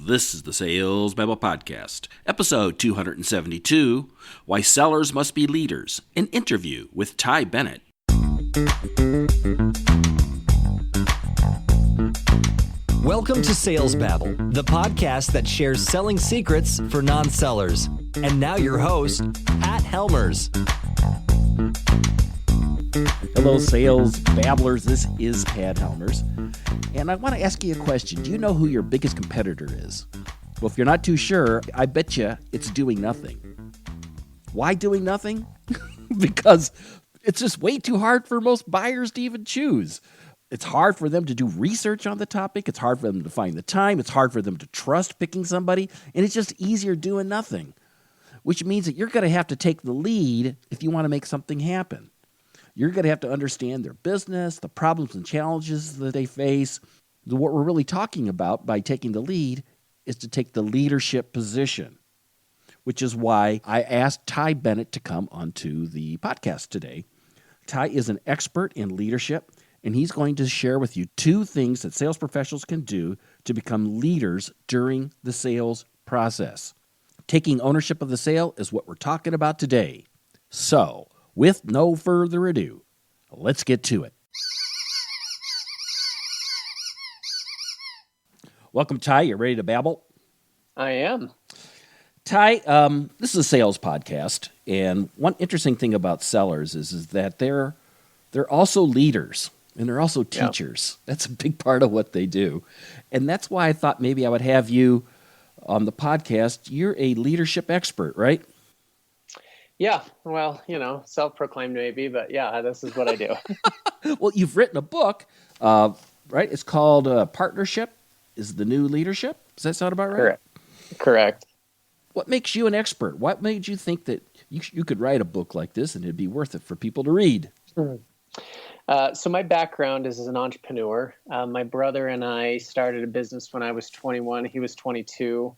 This is the Sales Bible Podcast, episode 272, Why Sellers Must Be Leaders, an interview with Ty Bennett. Welcome to Sales Babble, the podcast that shares selling secrets for non-sellers. And now your host, Pat Helmers. Hello, Sales Babblers. This is Pat Helmers. And I want to ask you a question. Do you know who your biggest competitor is? Well, if you're not too sure, I bet you it's doing nothing. Why doing nothing? Because it's just way too hard for most buyers to even choose. It's hard for them to do research on the topic. It's hard for them to find the time. It's hard for them to trust picking somebody. And it's just easier doing nothing, which means that you're going to have to take the lead if you want to make something happen. You're going to have to understand their business, the problems and challenges that they face. What we're really talking about by taking the lead is to take the leadership position, which is why I asked Ty Bennett to come onto the podcast today. Ty is an expert in leadership, and he's going to share with you two things that sales professionals can do to become leaders during the sales process. Taking ownership of the sale is what we're talking about today. So, with no further ado, let's get to it. Welcome, Ty. You ready to babble? I am. Ty, this is a sales podcast, and one interesting thing about sellers is that they're also leaders, and they're also teachers. Yeah. That's a big part of what they do. And that's why I thought maybe I would have you on the podcast. You're a leadership expert, right? Yeah, well, self-proclaimed maybe, but yeah, this is what I do. Well, you've written a book, right? It's called Partnership is the New Leadership. Does that sound about right? Correct. What makes you an expert? What made you think that you could write a book like this and it'd be worth it for people to read? So my background is as an entrepreneur. My brother and I started a business when I was 21. He was 22.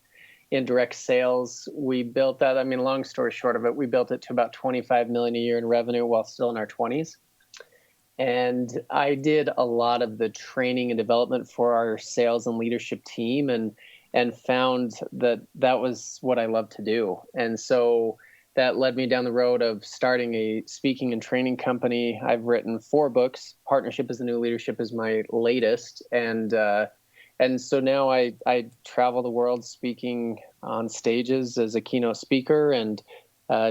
In direct sales, we built that. Long story short of it, we built it to about $25 million a year in revenue while still in our 20s. And I did a lot of the training and development for our sales and leadership team, and found that was what I love to do. And so that led me down the road of starting a speaking and training company. I've written 4 books. Partnership is the New Leadership is my latest, and so now I travel the world speaking on stages as a keynote speaker and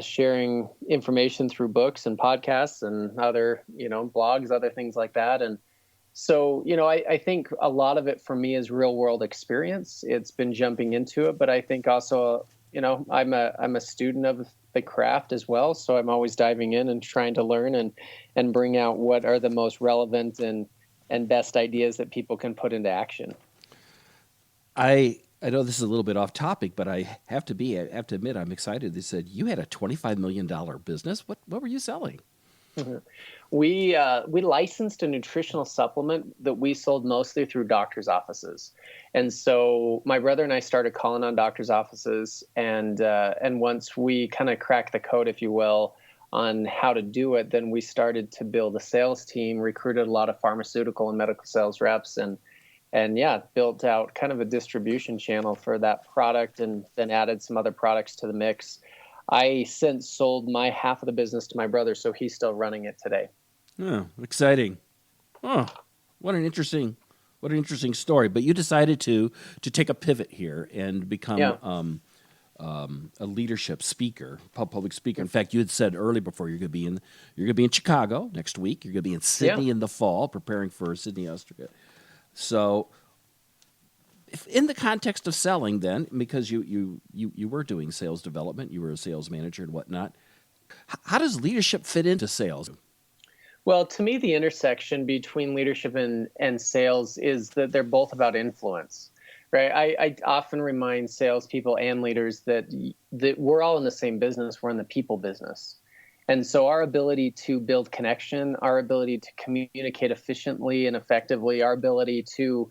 sharing information through books and podcasts and other, blogs, other things like that. And so, I think a lot of it for me is real world experience. It's been jumping into it, but I think also, I'm a student of the craft as well. So I'm always diving in and trying to learn and bring out what are the most relevant and best ideas that people can put into action. I know this is a little bit off topic, but I have to admit I'm excited. They said you had a $25 million business. What were you selling? Mm-hmm. We licensed a nutritional supplement that we sold mostly through doctors' offices. And so my brother and I started calling on doctors' offices, and once we kind of cracked the code, if you will, on how to do it, then we started to build a sales team, recruited a lot of pharmaceutical and medical sales reps, and built out kind of a distribution channel for that product, and then added some other products to the mix. I since sold my half of the business to my brother, so he's still running it today. Oh, exciting. Oh, what an interesting story. But you decided to take a pivot here and become a leadership speaker, public speaker. In fact, you had said earlier before you're going to be in Chicago next week. You're going to be in Sydney in the fall, preparing for Sydney Australia. So, if in the context of selling, then, because you were doing sales development, you were a sales manager and whatnot, how does leadership fit into sales? Well, to me, the intersection between leadership and sales is that they're both about influence, right? I often remind salespeople and leaders that we're all in the same business. We're in the people business. And so our ability to build connection, our ability to communicate efficiently and effectively, our ability to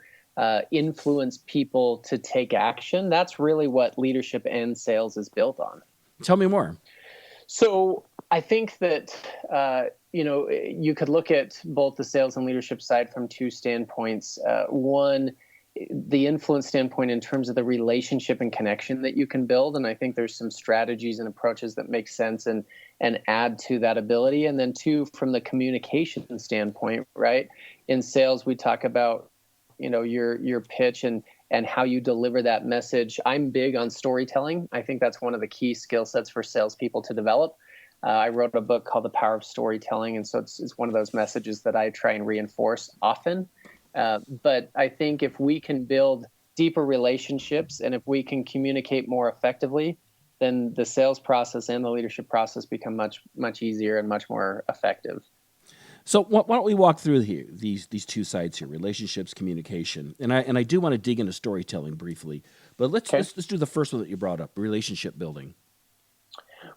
influence people to take action, that's really what leadership and sales is built on. Tell me more. So I think that, you could look at both the sales and leadership side from two standpoints. One the influence standpoint in terms of the relationship and connection that you can build. And I think there's some strategies and approaches that make sense and add to that ability. And then two, from the communication standpoint, right? In sales, we talk about, your pitch and how you deliver that message. I'm big on storytelling. I think that's one of the key skill sets for salespeople to develop. I wrote a book called The Power of Storytelling. And so it's one of those messages that I try and reinforce often. But I think if we can build deeper relationships and if we can communicate more effectively, then the sales process and the leadership process become much, much easier and much more effective. So why don't we walk through here, these two sides here, relationships, communication. And I do want to dig into storytelling briefly, but let's do the first one that you brought up, relationship building.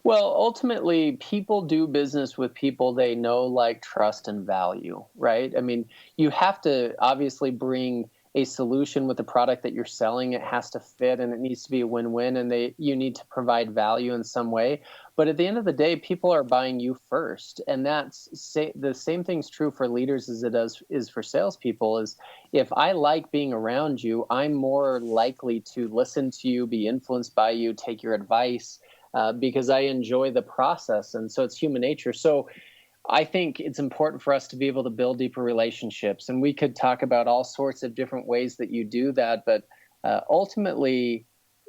Well, ultimately, people do business with people they know, like, trust, and value, right? I mean, you have to obviously bring a solution with the product that you're selling. It has to fit and it needs to be a win-win, and you need to provide value in some way. But at the end of the day, people are buying you first. And the same thing's true for leaders as it is for salespeople. Is if I like being around you, I'm more likely to listen to you, be influenced by you, take your advice, because I enjoy the process. And so it's human nature. So I think it's important for us to be able to build deeper relationships. And we could talk about all sorts of different ways that you do that. But ultimately,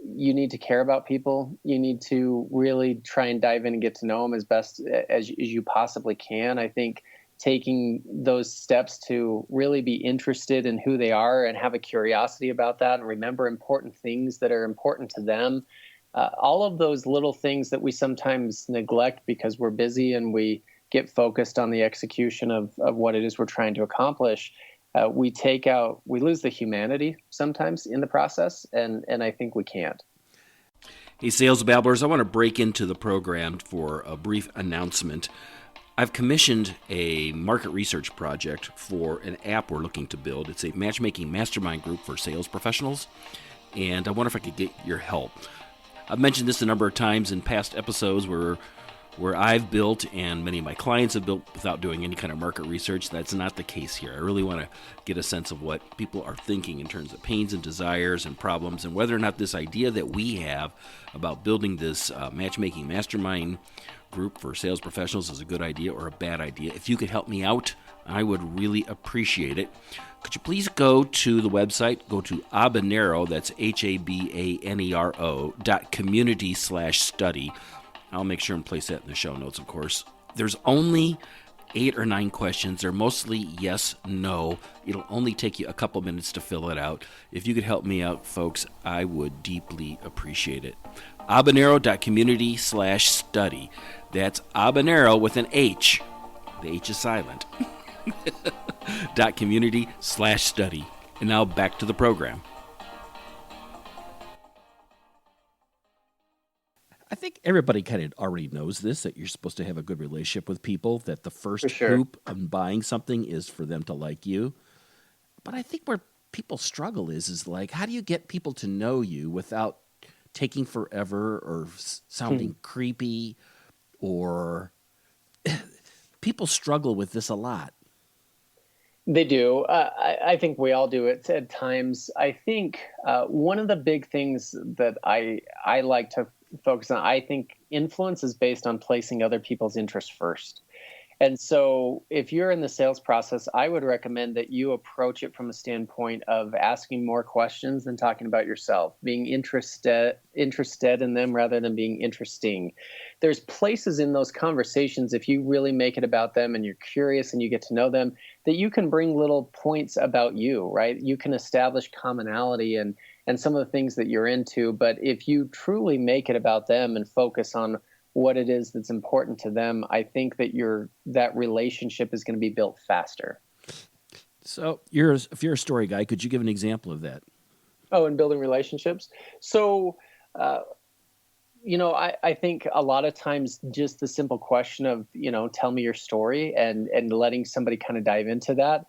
you need to care about people. You need to really try and dive in and get to know them as best as you possibly can. I think taking those steps to really be interested in who they are and have a curiosity about that and remember important things that are important to them. All of those little things that we sometimes neglect because we're busy and we get focused on the execution of what it is we're trying to accomplish. We lose the humanity sometimes in the process, and I think we can't. Hey, Sales Babblers, I want to break into the program for a brief announcement. I've commissioned a market research project for an app we're looking to build. It's a matchmaking mastermind group for sales professionals, and I wonder if I could get your help. I've mentioned this a number of times in past episodes where I've built and many of my clients have built without doing any kind of market research. That's not the case here. I really want to get a sense of what people are thinking in terms of pains and desires and problems, and whether or not this idea that we have about building this matchmaking mastermind group for sales professionals is a good idea or a bad idea. If you could help me out, I would really appreciate it. Could you please go to the website, go to Habanero, that's habanero.community/study. I'll make sure and place that in the show notes, of course. There's only 8 or 9 questions. They're mostly yes, no. It'll only take you a couple minutes to fill it out. If you could help me out, folks, I would deeply appreciate it. Habanero.community/study. That's Habanero with an H. The H is silent. .community/study. And now back to the program. I think everybody kind of already knows this, that you're supposed to have a good relationship with people, that the first hoop on buying something is for them to like you. But I think where people struggle is like, how do you get people to know you without taking forever or sounding creepy? Or people struggle with this a lot. They do. I think we all do it at times. I think one of the big things that I like to focus on, I think influence is based on placing other people's interests first. And so if you're in the sales process, I would recommend that you approach it from a standpoint of asking more questions than talking about yourself, being interested in them rather than being interesting. There's places in those conversations, if you really make it about them and you're curious and you get to know them, that you can bring little points about you, right? You can establish commonality and some of the things that you're into. But if you truly make it about them and focus on what it is that's important to them, I think that that relationship is going to be built faster. So if you're a story guy, could you give an example of that? Oh, in building relationships? So, I think a lot of times just the simple question of, tell me your story and letting somebody kind of dive into that,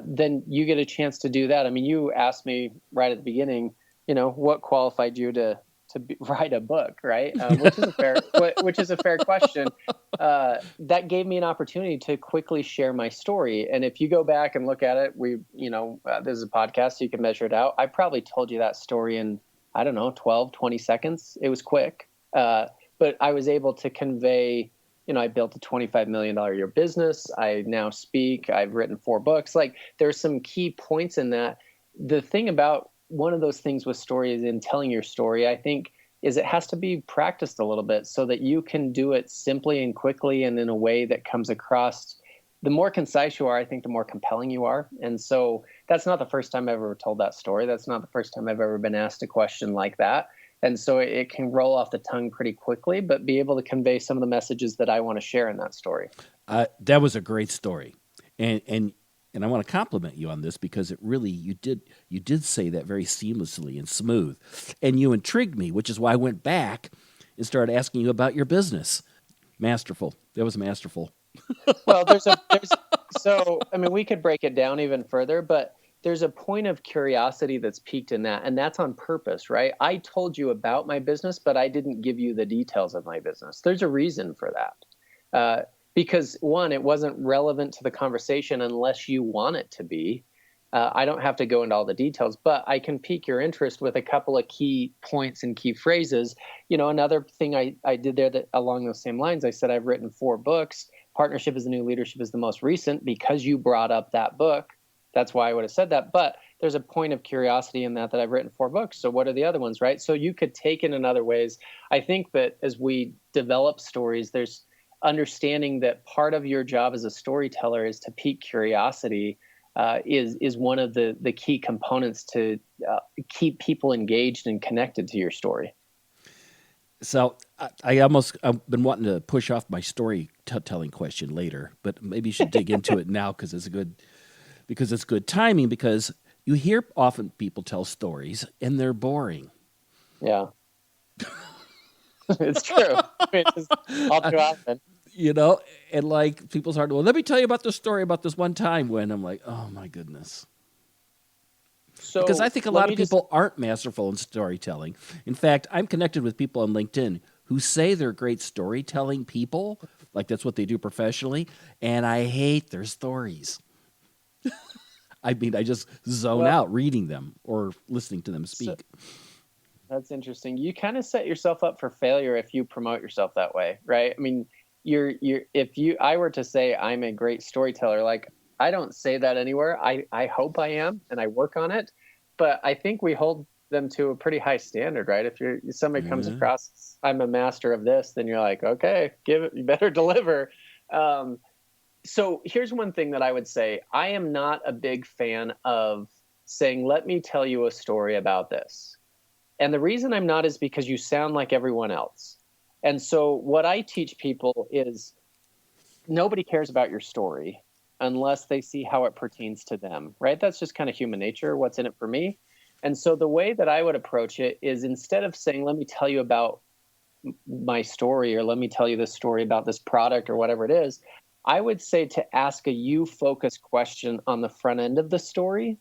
then you get a chance to do that. I mean, you asked me right at the beginning, what qualified you to write a book, right? Which is a fair question. That gave me an opportunity to quickly share my story. And if you go back and look at it, this is a podcast, so you can measure it out. I probably told you that story in, I don't know, 12, 20 seconds. It was quick. But I was able to convey, I built a $25 million a year business. I now speak. I've written 4 books. Like, there's some key points in that. The thing about one of those things with story is in telling your story, I think, is it has to be practiced a little bit so that you can do it simply and quickly and in a way that comes across. The more concise you are, I think the more compelling you are. And so that's not the first time I've ever told that story. That's not the first time I've ever been asked a question like that. And so it can roll off the tongue pretty quickly, but be able to convey some of the messages that I want to share in that story. That was a great story. And I want to compliment you on this because it really, you did say that very seamlessly and smooth. And you intrigued me, which is why I went back and started asking you about your business. Masterful. That was masterful. Well, we could break it down even further, but there's a point of curiosity that's peaked in that, and that's on purpose, right? I told you about my business, but I didn't give you the details of my business. There's a reason for that. Because one, it wasn't relevant to the conversation unless you want it to be. I don't have to go into all the details, but I can pique your interest with a couple of key points and key phrases. Another thing I did there that along those same lines, I said I've written 4 books. Partnership is the New Leadership is the most recent because you brought up that book. That's why I would have said that. But there's a point of curiosity in that I've written 4 books. So what are the other ones, right? So you could take it in other ways. I think that as we develop stories, there's understanding that part of your job as a storyteller is to pique curiosity is one of the key components to keep people engaged and connected to your story. So I've been wanting to push off my storytelling question later, but maybe you should dig into it now because it's good timing, because you hear often people tell stories and they're boring. Yeah. It's true. It's all too often. And like people start, well, let me tell you about the story about this one time when. I'm like, oh my goodness. So because I think a lot of people aren't masterful in storytelling. In fact, I'm connected with people on LinkedIn who say they're great storytelling people, like that's what they do professionally, and I hate their stories. I just zone out reading them or listening to them speak. That's interesting. You kind of set yourself up for failure if you promote yourself that way, right? I mean, I were to say I'm a great storyteller, like I don't say that anywhere. I hope I am, and I work on it, but I think we hold them to a pretty high standard, right? If somebody comes across, I'm a master of this, then you're like, okay, you better deliver. So here's one thing that I would say. I am not a big fan of saying, let me tell you a story about this. And the reason I'm not is because you sound like everyone else. And so what I teach people is nobody cares about your story unless they see how it pertains to them, right? That's just kind of human nature. What's in it for me? And so the way that I would approach it is, instead of saying, let me tell you about my story, or let me tell you this story about this product or whatever it is, I would say to ask a you-focused question on the front end of the story.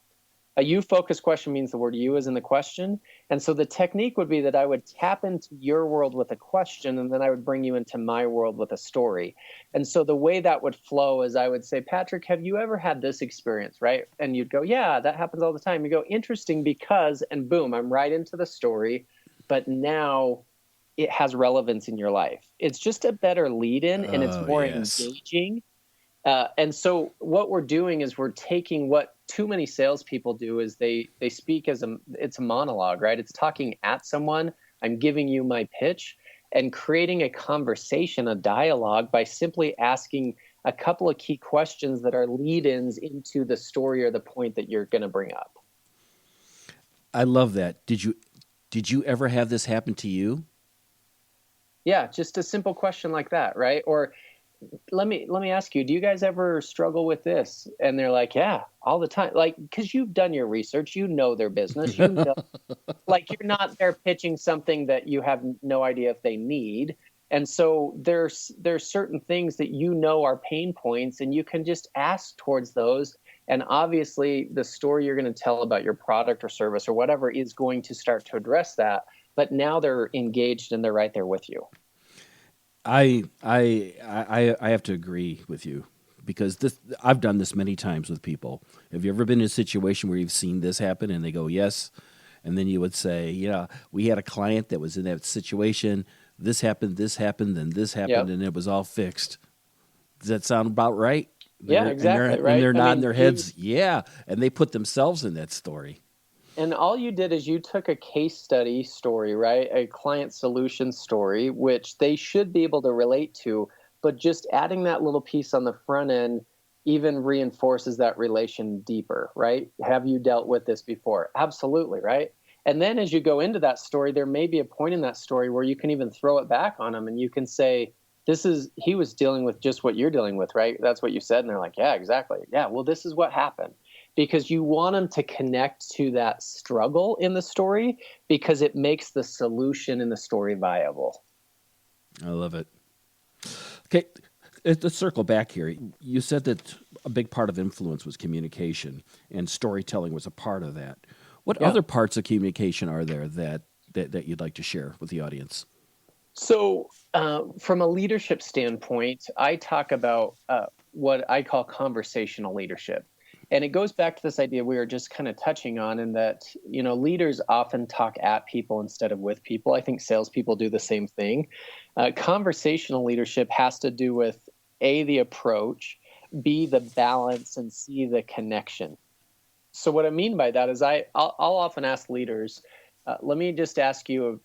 A you-focused question means the word you is in the question. And so the technique would be that I would tap into your world with a question, and then I would bring you into my world with a story. And so the way that would flow is I would say, Patrick, have you ever had this experience, right? And you'd go, yeah, that happens all the time. You go, interesting, because, and boom, I'm right into the story. But now it has relevance in your life. It's just a better lead-in, and it's more engaging. And so what we're doing is we're taking what too many salespeople do is they speak as it's a monologue, right? It's talking at someone. I'm giving you my pitch, and creating a conversation, a dialogue, by simply asking a couple of key questions that are lead-ins into the story or the point that you're going to bring up. I love that. Did you ever have this happen to you? Yeah, just a simple question like that, right? Or let me ask you, do you guys ever struggle with this? And they're like, yeah, all the time. Like, because you've done your research, you know their business, you know, like you're not there pitching something that you have no idea if they need. And so there's certain things that you know are pain points, and you can just ask towards those. And obviously the story you're going to tell about your product or service or whatever is going to start to address that. but now they're engaged and they're right there with you. I have to agree with you because I've done this many times with people. Have you ever been in a situation where you've seen this happen and they go, yes? And then you would say, yeah, we had a client that was in that situation. This happened, then this happened, Yep. and it was all fixed. Does that sound about right? Yeah, exactly. And right. they're nodding their heads, yeah. And they put themselves in that story. And all you did is you took a case study story, right? A client solution story, which they should be able to relate to, but just adding that little piece on the front end even reinforces that relation deeper, right? Have you dealt with this before? Absolutely, right? And then as you go into that story, there may be a point in that story where you can even throw it back on them and you can say, he was dealing with just what you're dealing with, right? That's what you said. And they're like, yeah, exactly. Yeah, well, this is what happened. Because you want them to connect to that struggle in the story because it makes the solution in the story viable. I love it. Okay, let's circle back here. You said that a big part of influence was communication, and storytelling was a part of that. What other parts of communication are there that you'd like to share with the audience? So from a leadership standpoint, I talk about what I call conversational leadership. And it goes back to this idea we were just kind of touching on, in that, leaders often talk at people instead of with people. I think salespeople do the same thing. Conversational leadership has to do with A, the approach, B, the balance, and C, the connection. So what I mean by that is I'll often ask leaders, let me just ask you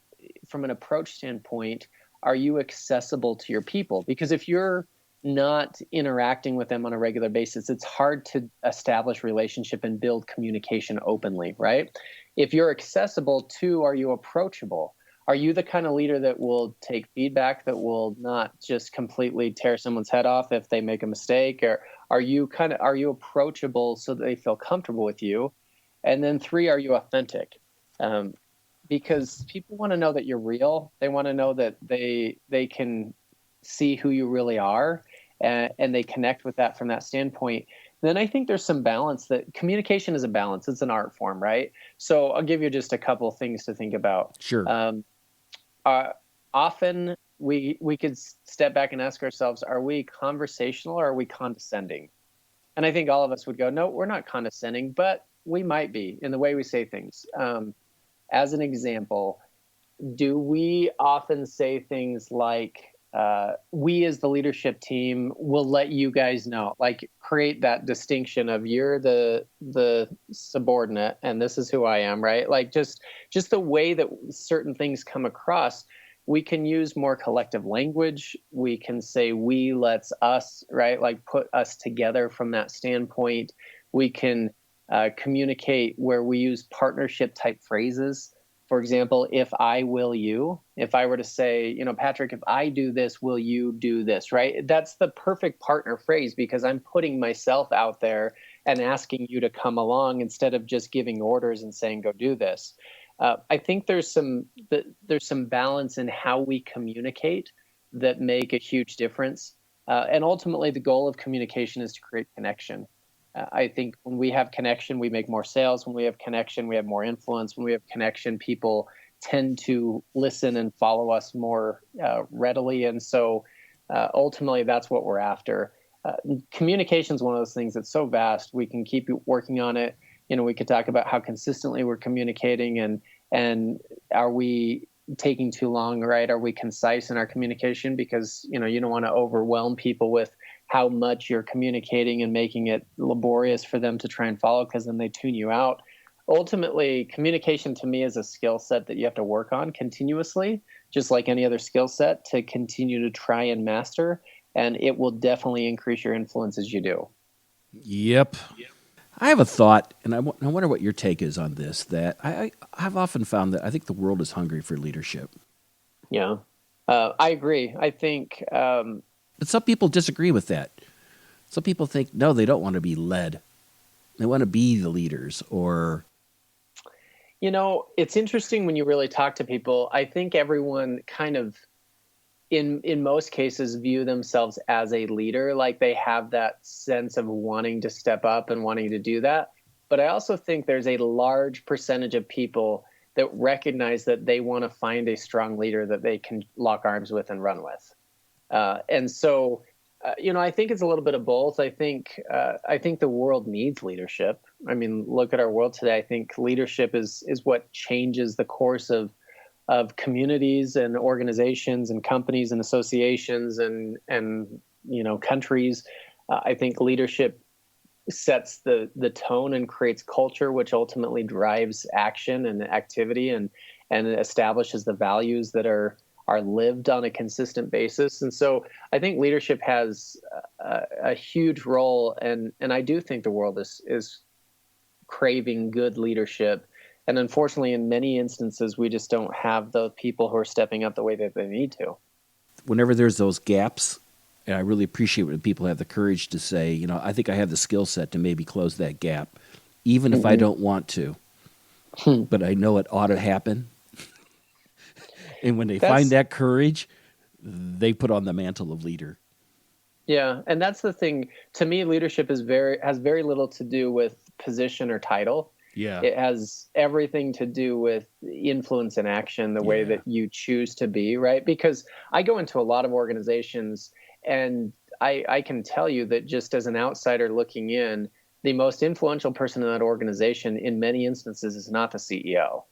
from an approach standpoint, are you accessible to your people? Because if you're not interacting with them on a regular basis, it's hard to establish relationship and build communication openly, right? If you're accessible to, are you approachable? Are you the kind of leader that will take feedback, that will not just completely tear someone's head off if they make a mistake? Or are you approachable so that they feel comfortable with you? And then 3, are you authentic? Because people want to know that you're real. They want to know that they can see who you really are, and they connect with that from that standpoint. Then I think there's some balance. That communication is a balance. It's an art form, right? So I'll give you just a couple of things to think about. Sure. Often we could step back and ask ourselves, are we conversational or are we condescending? And I think all of us would go, no, we're not condescending, but we might be in the way we say things. As an example, do we often say things like, we as the leadership team will let you guys know, like create that distinction of you're the subordinate and this is who I am, right? Like just the way that certain things come across, we can use more collective language. We can say we, let's, us, right? Like put us together from that standpoint. We can communicate where we use partnership type phrases. For example, if I, will you? If I were to say, Patrick, if I do this, will you do this, right? That's the perfect partner phrase because I'm putting myself out there and asking you to come along instead of just giving orders and saying, go do this. I think there's some balance in how we communicate that make a huge difference. And ultimately, the goal of communication is to create connection. I think when we have connection, we make more sales. When we have connection, we have more influence. When we have connection, people tend to listen and follow us more readily. And so ultimately, that's what we're after. Communication is one of those things that's so vast. We can keep working on it. We could talk about how consistently we're communicating and are we taking too long, right? Are we concise in our communication? Because, you don't want to overwhelm people with how much you're communicating and making it laborious for them to try and follow, because then they tune you out. Ultimately, communication to me is a skill set that you have to work on continuously, just like any other skill set, to continue to try and master. And it will definitely increase your influence as you do. Yep. I have a thought, and I wonder what your take is on this, that I've often found that I think the world is hungry for leadership. Yeah, I agree. I think... But some people disagree with that. Some people think, no, they don't want to be led. They want to be the leaders, or... It's interesting when you really talk to people. I think everyone kind of, in most cases, view themselves as a leader. Like they have that sense of wanting to step up and wanting to do that. But I also think there's a large percentage of people that recognize that they want to find a strong leader that they can lock arms with and run with. And so, I think it's a little bit of both. I think the world needs leadership. I mean, look at our world today. I think leadership is what changes the course of communities and organizations and companies and associations and countries. I think leadership sets the tone and creates culture, which ultimately drives action and activity and establishes the values that are lived on a consistent basis. And so I think leadership has a huge role, and I do think the world is craving good leadership. And unfortunately, in many instances, we just don't have those people who are stepping up the way that they need to. Whenever there's those gaps, and I really appreciate when people have the courage to say, I think I have the skill set to maybe close that gap, even if I don't want to, but I know it ought to happen. And when they find that courage, they put on the mantle of leader. Yeah, and that's the thing. To me, leadership has very little to do with position or title. Yeah. It has everything to do with influence and action, the way that you choose to be, right? Because I go into a lot of organizations, and I can tell you that just as an outsider looking in, the most influential person in that organization in many instances is not the CEO.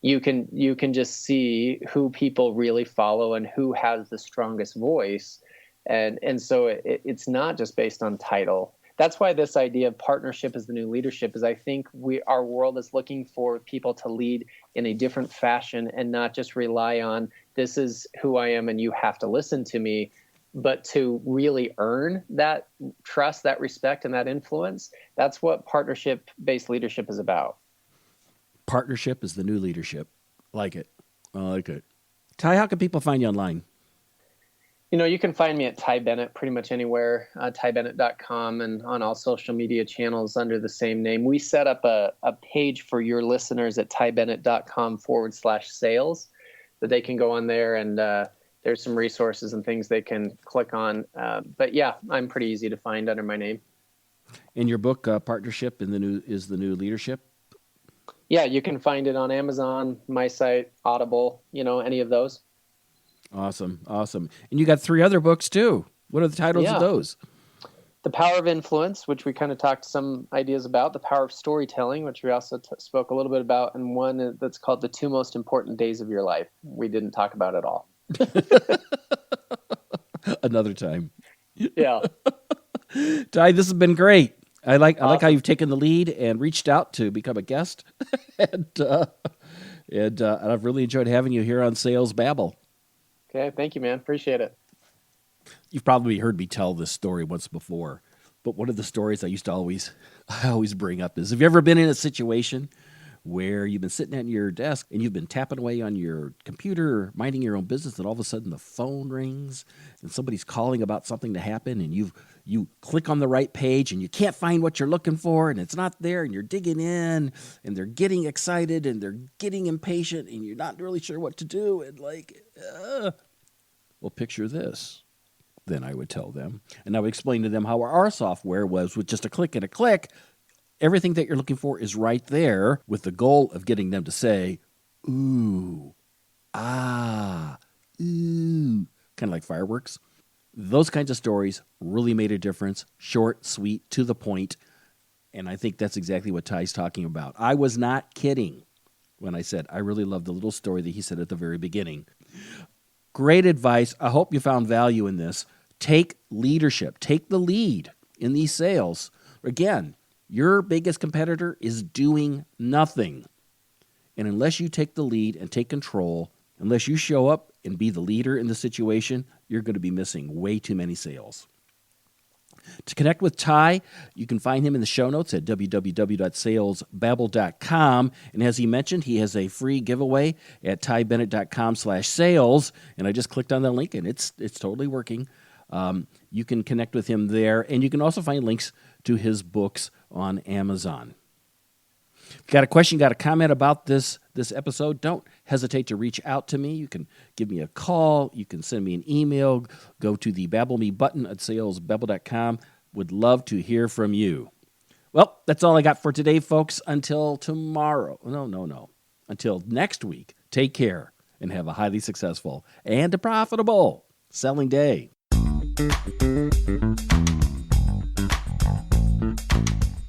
You can just see who people really follow and who has the strongest voice. And so it's not just based on title. That's why this idea of partnership as the new leadership is, I think our world is looking for people to lead in a different fashion and not just rely on, this is who I am and you have to listen to me, but to really earn that trust, that respect, and that influence. That's what partnership-based leadership is about. Partnership is the new leadership. I like it. Ty, how can people find you online? You can find me at Ty Bennett pretty much anywhere, tybennett.com, and on all social media channels under the same name. We set up a page for your listeners at tybennett.com/sales that they can go on there, and there's some resources and things they can click on. But yeah, I'm pretty easy to find under my name. And your book, Partnership is the New Leadership? Yeah, you can find it on Amazon, my site, Audible, any of those. Awesome. And you got 3 other books too. What are the titles of those? The Power of Influence, which we kind of talked some ideas about. The Power of Storytelling, which we also spoke a little bit about. And one that's called The 2 Most Important Days of Your Life. We didn't talk about at all. Another time. Yeah. Ty, this has been great. I like how you've taken the lead and reached out to become a guest. and I've really enjoyed having you here on Sales Babble. Okay, thank you, man. Appreciate it. You've probably heard me tell this story once before, but one of the stories I always bring up is, have you ever been in a situation where you've been sitting at your desk and you've been tapping away on your computer, minding your own business, and all of a sudden the phone rings and somebody's calling about something to happen, and you click on the right page and you can't find what you're looking for, and it's not there, and you're digging in, and they're getting excited and they're getting impatient, and you're not really sure what to do, and well, picture this. Then I would tell them, and I would explain to them how our software was, with just a click and a click, everything that you're looking for is right there, with the goal of getting them to say, ooh, ah, ooh, kind of like fireworks. Those kinds of stories really made a difference. Short, sweet, to the point. And I think that's exactly what Ty's talking about. I was not kidding when I said I really love the little story that he said at the very beginning. Great advice. I hope you found value in this. Take leadership. Take the lead in these sales. Again, your biggest competitor is doing nothing. And unless you take the lead and take control, unless you show up and be the leader in the situation, you're going to be missing way too many sales. To connect with Ty, you can find him in the show notes at www.salesbabble.com. And as he mentioned, he has a free giveaway at tybennett.com/sales. And I just clicked on that link, and it's totally working. You can connect with him there, and you can also find links to his books on Amazon. If you got a question, got a comment about this episode, don't hesitate to reach out to me. You can give me a call. You can send me an email. Go to the Babble Me button at salesbabble.com. Would love to hear from you. Well, that's all I got for today, folks. Until tomorrow. No. Until next week, take care and have a highly successful and a profitable selling day.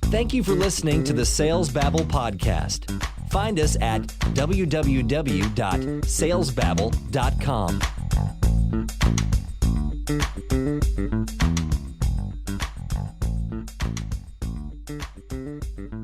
Thank you for listening to the Sales Babble podcast. Find us at www.salesbabble.com.